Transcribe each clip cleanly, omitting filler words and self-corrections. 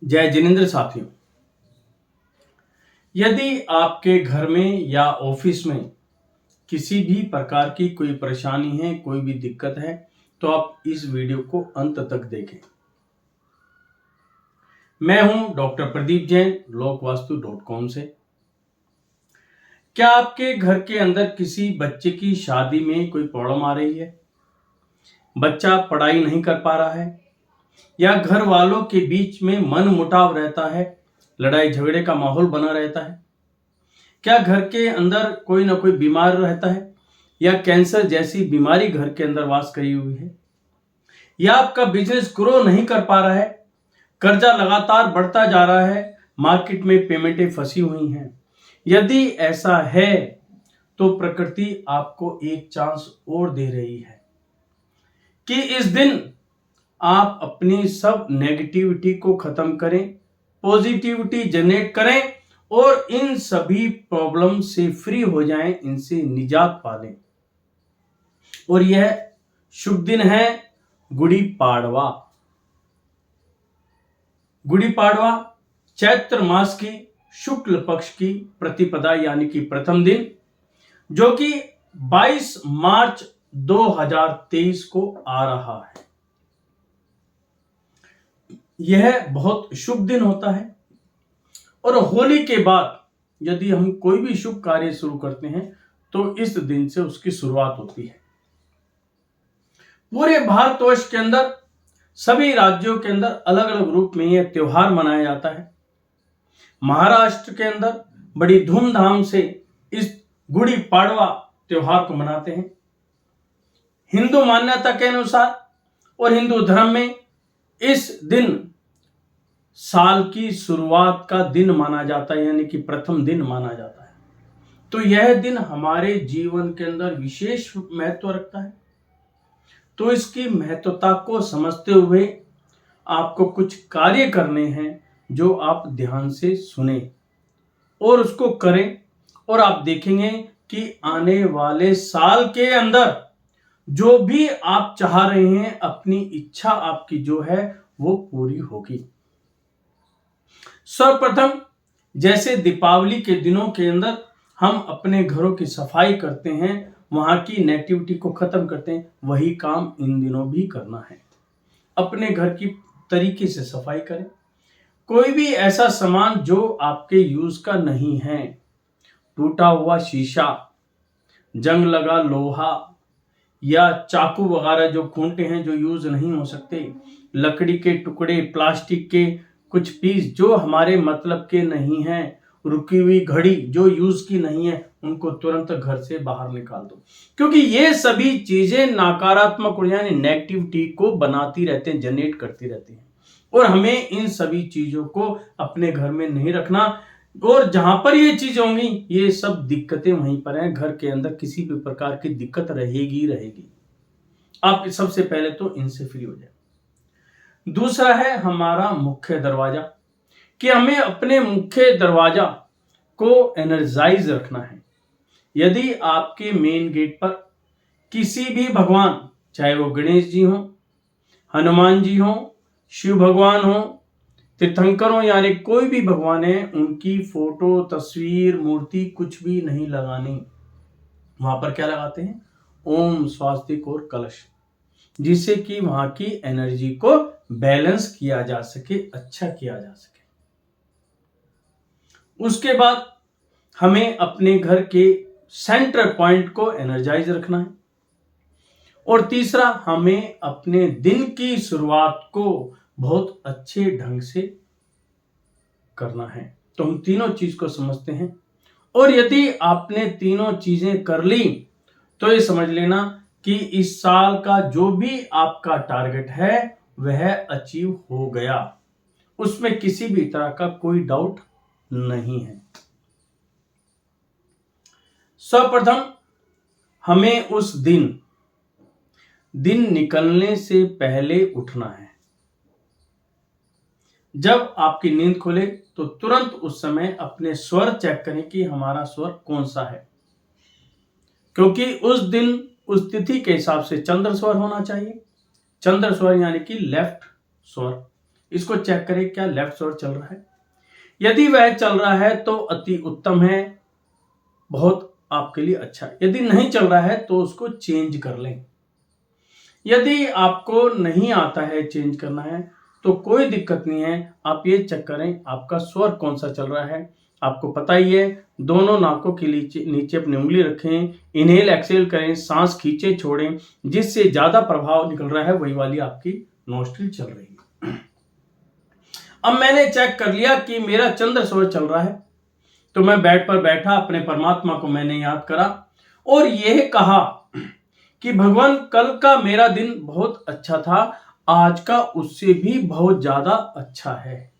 जय जिनेन्द्र साथियों। यदि आपके घर में या ऑफिस में किसी भी प्रकार की कोई परेशानी है, कोई भी दिक्कत है, तो आप इस वीडियो को अंत तक देखें। मैं हूं डॉक्टर प्रदीप जैन, लोकवास्तु.com से। क्या आपके घर के अंदर किसी बच्चे की शादी में कोई प्रॉब्लम आ रही है? बच्चा पढ़ाई नहीं कर पा रहा है, या घर वालों के बीच में मन मुटाव रहता है, लड़ाई झगड़े का माहौल बना रहता है? क्या घर के अंदर कोई ना कोई बीमार रहता है, या कैंसर जैसी बीमारी घर के अंदर वास करी हुई है, या आपका बिजनेस ग्रो नहीं कर पा रहा है, कर्जा लगातार बढ़ता जा रहा है, मार्केट में पेमेंटें फंसी हुई हैं? यदि ऐसा है तो प्रकृति आपको एक चांस और दे रही है कि इस दिन आप अपनी सब नेगेटिविटी को खत्म करें, पॉजिटिविटी जनरेट करें और इन सभी प्रॉब्लम से फ्री हो जाएं, इनसे निजात पालें। और यह शुभ दिन है गुड़ी पाड़वा। गुड़ी पाड़वा चैत्र मास की शुक्ल पक्ष की प्रतिपदा यानी कि प्रथम दिन, जो कि 22 मार्च 2023 को आ रहा है। यह बहुत शुभ दिन होता है और होली के बाद यदि हम कोई भी शुभ कार्य शुरू करते हैं तो इस दिन से उसकी शुरुआत होती है। पूरे भारतवर्ष के अंदर सभी राज्यों के अंदर अलग अलग रूप में यह त्योहार मनाया जाता है। महाराष्ट्र के अंदर बड़ी धूमधाम से इस गुड़ी पाड़वा त्योहार को मनाते हैं। हिंदू मान्यता के अनुसार और हिंदू धर्म में इस दिन साल की शुरुआत का दिन माना जाता है, यानी कि प्रथम दिन माना जाता है। तो यह दिन हमारे जीवन के अंदर विशेष महत्व रखता है। तो इसकी महत्वता को समझते हुए आपको कुछ कार्य करने हैं जो आप ध्यान से सुने और उसको करें, और आप देखेंगे कि आने वाले साल के अंदर जो भी आप चाह रहे हैं, अपनी इच्छा आपकी जो है वो पूरी होगी। सर्वप्रथम जैसे दीपावली के दिनों के अंदर हम अपने घरों की सफाई करते हैं, वहां की नेगेटिविटी को खत्म करते हैं, वही काम इन दिनों भी करना है। अपने घर की तरीके से सफाई करें। कोई भी ऐसा सामान जो आपके यूज का नहीं है, टूटा हुआ शीशा, जंग लगा लोहा या चाकू वगैरह जो खूंटे हैं जो यूज नहीं हो सकते, लकड़ी के टुकड़े, प्लास्टिक के कुछ पीस जो हमारे मतलब के नहीं हैं, रुकी हुई घड़ी जो यूज की नहीं है, उनको तुरंत घर से बाहर निकाल दो, क्योंकि ये सभी चीजें नकारात्मक यानी नेगेटिविटी को बनाती रहते हैं, जनरेट करती रहती हैं। और हमें इन सभी चीजों को अपने घर में नहीं रखना, और जहां पर ये चीज होंगी ये सब दिक्कतें वहीं पर हैं। घर के अंदर किसी भी प्रकार की दिक्कत रहेगी रहेगी। आप सबसे पहले तो इनसे फ्री हो जाए। दूसरा है हमारा मुख्य दरवाजा, कि हमें अपने मुख्य दरवाजा को एनर्जाइज रखना है। यदि आपके मेन गेट पर किसी भी भगवान, चाहे वो गणेश जी हो, हनुमान जी हो, शिव भगवान हो, तीर्थंकर हो, यानी कोई भी भगवान है, उनकी फोटो, तस्वीर, मूर्ति कुछ भी नहीं लगानी। वहां पर क्या लगाते हैं? ओम, स्वास्तिक और कलश, जिससे कि वहां की एनर्जी को बैलेंस किया जा सके, अच्छा किया जा सके। उसके बाद हमें अपने घर के सेंटर पॉइंट को एनर्जाइज रखना है। और तीसरा, हमें अपने दिन की शुरुआत को बहुत अच्छे ढंग से करना है। तो हम तीनों चीज को समझते हैं, और यदि आपने तीनों चीजें कर ली तो ये समझ लेना कि इस साल का जो भी आपका टारगेट है वह अचीव हो गया, उसमें किसी भी तरह का कोई डाउट नहीं है। सर्वप्रथम हमें उस दिन निकलने से पहले उठना है। जब आपकी नींद खुले तो तुरंत उस समय अपने स्वर चेक करें कि हमारा स्वर कौन सा है, क्योंकि उस दिन उस तिथि के हिसाब से चंद्र स्वर होना चाहिए। चंद्र स्वर यानी कि लेफ्ट स्वर, इसको चेक करें क्या लेफ्ट साइड चल रहा है। यदि वह चल रहा है तो अति उत्तम है, बहुत आपके लिए अच्छा है। यदि नहीं चल रहा है तो उसको चेंज कर लें। यदि आपको नहीं आता है चेंज करना है तो कोई दिक्कत नहीं है, आप ये चेक करें आपका स्वर कौन सा चल रहा है। आपको पता ही है, दोनों नाकों के नीचे अपनी उंगली रखें, इनहेल एक्सहेल करें, सांस खींचे छोड़ें, जिससे ज्यादा प्रभाव निकल रहा है वही वाली आपकी नोस्ट्रिल चल रही है। अब मैंने चेक कर लिया कि मेरा चंद्र स्वर चल रहा है, तो मैं बेड पर बैठा अपने परमात्मा को मैंने याद करा और यह कहा कि भगवान कल का मेरा दिन बहुत अच्छा था, आज का उससे भी बहुत ज्यादा अच्छा है।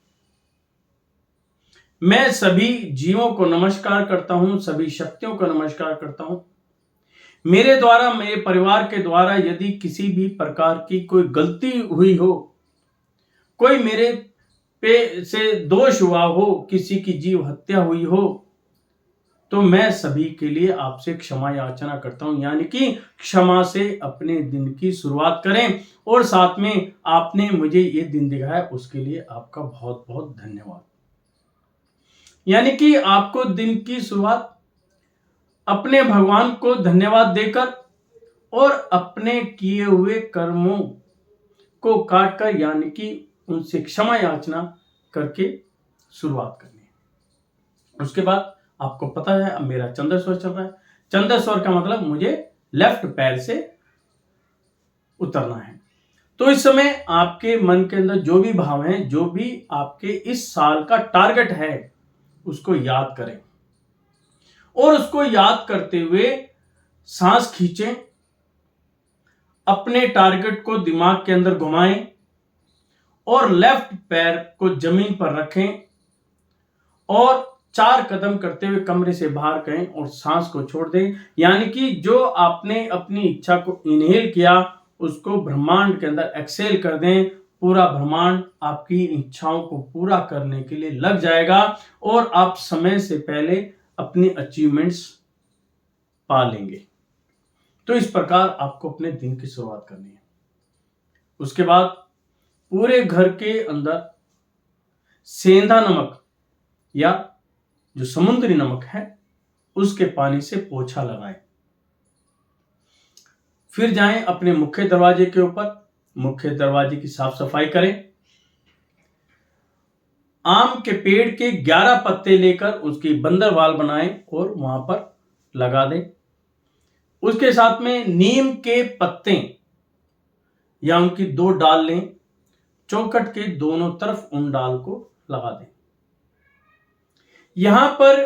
मैं सभी जीवों को नमस्कार करता हूं, सभी शक्तियों को नमस्कार करता हूं। मेरे द्वारा, मेरे परिवार के द्वारा यदि किसी भी प्रकार की कोई गलती हुई हो, कोई मेरे पे से दोष हुआ हो, किसी की जीव हत्या हुई हो, तो मैं सभी के लिए आपसे क्षमा याचना करता हूं। यानी कि क्षमा से अपने दिन की शुरुआत करें और साथ में आपने मुझे ये दिन दिखाया उसके लिए आपका बहुत बहुत धन्यवाद। यानी कि आपको दिन की शुरुआत अपने भगवान को धन्यवाद देकर और अपने किए हुए कर्मों को काटकर यानी कि उनसे क्षमा याचना करके शुरुआत करनी है। उसके बाद आपको पता है अब मेरा चंद्र स्वर चल रहा है। चंद्र स्वर का मतलब मुझे लेफ्ट पैर से उतरना है। तो इस समय आपके मन के अंदर जो भी भाव हैं, जो भी आपके इस साल का टारगेट है, उसको याद करें और उसको याद करते हुए सांस खींचें, अपने टारगेट को दिमाग के अंदर घुमाएं और लेफ्ट पैर को जमीन पर रखें और 4 कदम करते हुए कमरे से बाहर गए और सांस को छोड़ दें। यानी कि जो आपने अपनी इच्छा को इनहेल किया उसको ब्रह्मांड के अंदर एक्सहेल कर दें। पूरा ब्रह्मांड आपकी इच्छाओं को पूरा करने के लिए लग जाएगा और आप समय से पहले अपनी अचीवमेंट्स पा लेंगे। तो इस प्रकार आपको अपने दिन की शुरुआत करनी है। उसके बाद पूरे घर के अंदर सेंधा नमक या जो समुद्री नमक है उसके पानी से पोछा लगाएं। फिर जाएं अपने मुख्य दरवाजे के ऊपर, मुख्य दरवाजे की साफ सफाई करें। आम के पेड़ के 11 पत्ते लेकर उसकी बंदरवाल बनाएं और वहां पर लगा दें। उसके साथ में नीम के पत्ते या उनकी 2 डाल लें, चौखट के दोनों तरफ उन डाल को लगा दें। यहां पर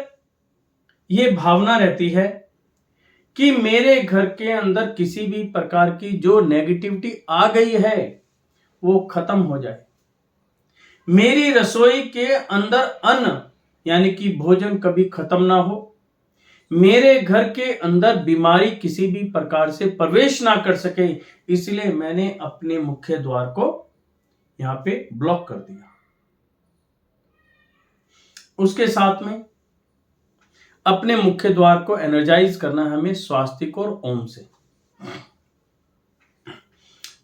यह भावना रहती है कि मेरे घर के अंदर किसी भी प्रकार की जो नेगेटिविटी आ गई है वो खत्म हो जाए। मेरी रसोई के अंदर अन्न यानी कि भोजन कभी खत्म ना हो। मेरे घर के अंदर बीमारी किसी भी प्रकार से प्रवेश ना कर सके, इसलिए मैंने अपने मुख्य द्वार को यहां पे ब्लॉक कर दिया। उसके साथ में अपने मुख्य द्वार को एनर्जाइज करना है हमें स्वास्तिक और ओम से।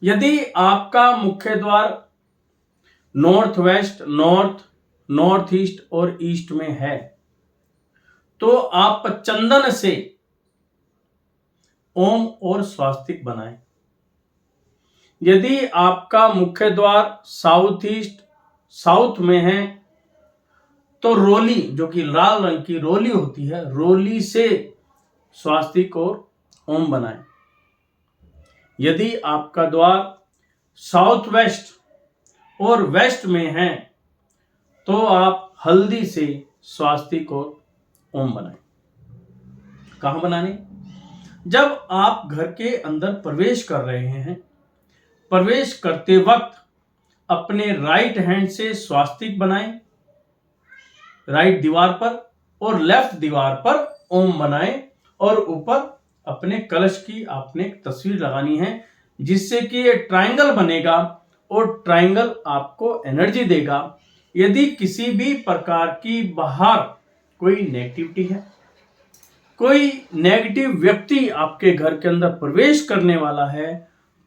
यदि आपका मुख्य द्वार north west, north, north east और ईस्ट में है तो आप चंदन से ओम और स्वास्तिक बनाएं। यदि आपका मुख्य द्वार साउथ ईस्ट, साउथ में है तो रोली, जो कि लाल रंग की रोली होती है, रोली से स्वास्तिक और ओम बनाएं। यदि आपका द्वार साउथ वेस्ट और वेस्ट में है तो आप हल्दी से स्वास्तिक और ओम बनाएं। कहां बनाने? जब आप घर के अंदर प्रवेश कर रहे हैं, प्रवेश करते वक्त अपने राइट हैंड से स्वास्तिक बनाएं राइट दीवार पर और लेफ्ट दीवार पर ओम बनाएं और ऊपर अपने कलश की आपने एक तस्वीर लगानी है जिससे कि ये ट्रायंगल बनेगा और ट्रायंगल आपको एनर्जी देगा। यदि किसी भी प्रकार की बाहर कोई नेगेटिविटी है, कोई नेगेटिव व्यक्ति आपके घर के अंदर प्रवेश करने वाला है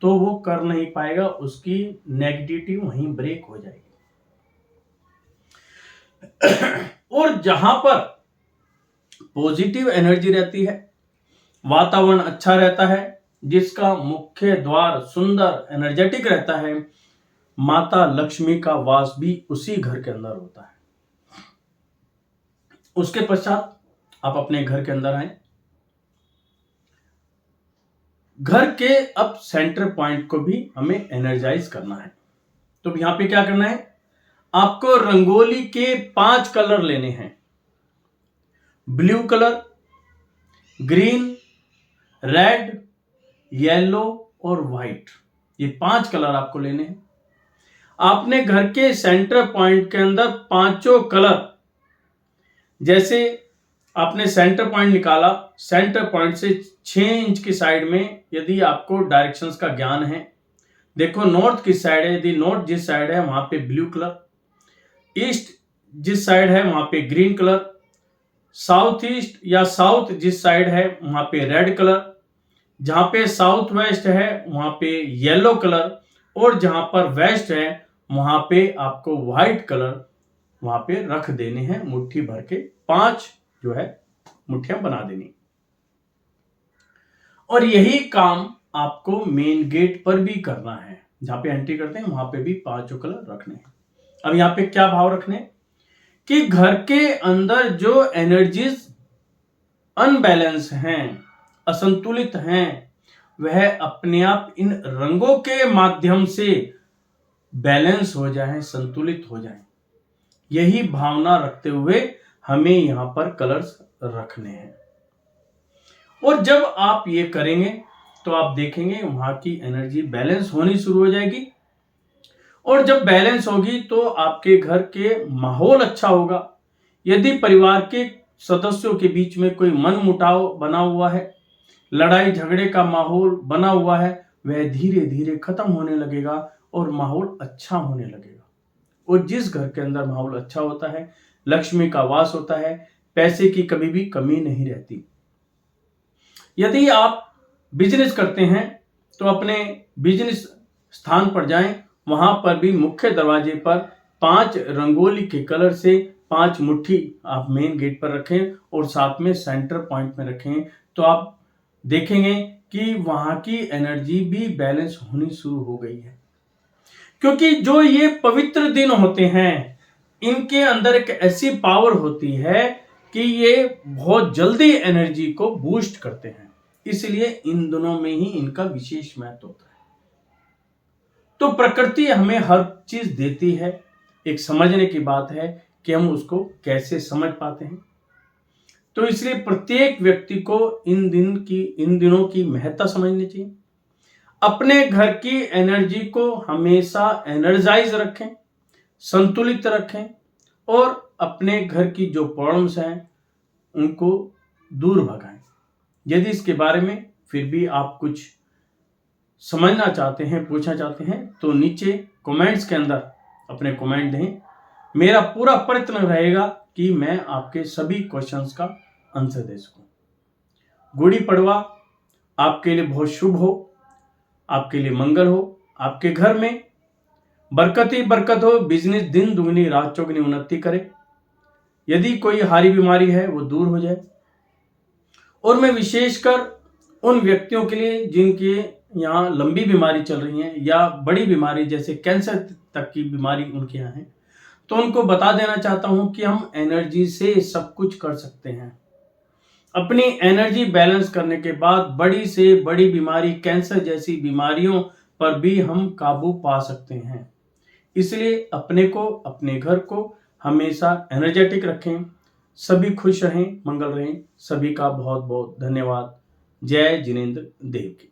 तो वो कर नहीं पाएगा, उसकी नेगेटिविटी वहीं ब्रेक हो जाएगी। और जहां पर पॉजिटिव एनर्जी रहती है, वातावरण अच्छा रहता है, जिसका मुख्य द्वार सुंदर एनर्जेटिक रहता है, माता लक्ष्मी का वास भी उसी घर के अंदर होता है। उसके पश्चात आप अपने घर के अंदर आए। घर के अब सेंटर पॉइंट को भी हमें एनर्जाइज करना है। तो यहां पे क्या करना है, आपको रंगोली के 5 कलर लेने हैं। Blue colour, green, red, yellow और व्हाइट, ये 5 कलर आपको लेने हैं। आपने घर के सेंटर पॉइंट के अंदर पांचों कलर, जैसे आपने सेंटर पॉइंट निकाला, सेंटर पॉइंट से 6 इंच की साइड में, यदि आपको डायरेक्शंस का ज्ञान है, देखो नॉर्थ किस साइड है, यदि नॉर्थ जिस साइड है वहां पे ब्लू कलर, ईस्ट जिस साइड है वहां पे ग्रीन कलर, साउथ ईस्ट या साउथ जिस साइड है वहां पे रेड कलर, जहां पे साउथ वेस्ट है वहां पे येलो कलर, और जहां पर वेस्ट है वहां पे आपको व्हाइट कलर वहां पे रख देने हैं। मुट्ठी भर के 5 जो है मुट्ठियां बना देनी। और यही काम आपको मेन गेट पर भी करना है, जहां पे एंट्री करते हैं वहां पे भी 5 कलर रखने हैं। अब यहां पे क्या भाव रखने कि घर के अंदर जो एनर्जीज अनबैलेंस हैं, असंतुलित हैं, वह अपने आप इन रंगों के माध्यम से बैलेंस हो जाए, संतुलित हो जाए। यही भावना रखते हुए हमें यहां पर कलर्स रखने हैं। और जब आप ये करेंगे तो आप देखेंगे वहां की एनर्जी बैलेंस होनी शुरू हो जाएगी। और जब बैलेंस होगी तो आपके घर के माहौल अच्छा होगा। यदि परिवार के सदस्यों के बीच में कोई मनमुटाव बना हुआ है, लड़ाई झगड़े का माहौल बना हुआ है, वह धीरे धीरे खत्म होने लगेगा और माहौल अच्छा होने लगेगा। और जिस घर के अंदर माहौल अच्छा होता है, लक्ष्मी का वास होता है, पैसे की कभी भी कमी नहीं रहती। यदि आप बिजनेस करते हैं तो अपने बिजनेस स्थान पर जाएं, वहां पर भी मुख्य दरवाजे पर 5 रंगोली के कलर से 5 मुट्ठी आप मेन गेट पर रखें और साथ में सेंटर पॉइंट में रखें। तो आप देखेंगे कि वहां की एनर्जी भी बैलेंस होनी शुरू हो गई है। क्योंकि जो ये पवित्र दिन होते हैं, इनके अंदर एक ऐसी पावर होती है कि ये बहुत जल्दी एनर्जी को बूस्ट करते हैं। इसलिए इन दिनों में ही इनका विशेष महत्व होता है। तो प्रकृति हमें हर चीज देती है, एक समझने की बात है कि हम उसको कैसे समझ पाते हैं। तो इसलिए प्रत्येक व्यक्ति को इन दिनों की महत्ता समझनी चाहिए। अपने घर की एनर्जी को हमेशा एनर्जाइज रखें, संतुलित रखें और अपने घर की जो प्रॉब्लम्स हैं उनको दूर भगाएं। यदि इसके बारे में फिर भी आप कुछ समझना चाहते हैं, पूछना चाहते हैं, तो नीचे कमेंट्स के अंदर अपने कमेंट दें। मेरा पूरा प्रयत्न रहेगा कि मैं आपके सभी क्वेश्चंस का आंसर दे सकूं। गुड़ी पड़वा आपके लिए बहुत शुभ हो, आपके लिए मंगल हो, आपके घर में बरकत ही बरकत हो, बिजनेस दिन दुगनी रात चौगुनी उन्नति करे। यदि कोई हारी बीमारी है वो दूर हो जाए। और मैं विशेषकर उन व्यक्तियों के लिए जिनके यहाँ लंबी बीमारी चल रही है या बड़ी बीमारी जैसे कैंसर तक की बीमारी उनके यहाँ है, तो उनको बता देना चाहता हूं कि हम एनर्जी से सब कुछ कर सकते हैं। अपनी एनर्जी बैलेंस करने के बाद बड़ी से बड़ी बीमारी, कैंसर जैसी बीमारियों पर भी हम काबू पा सकते हैं। इसलिए अपने को, अपने घर को हमेशा एनर्जेटिक रखें। सभी खुश रहें, मंगल रहें। सभी का बहुत बहुत धन्यवाद। जय जिनेंद्र देव की।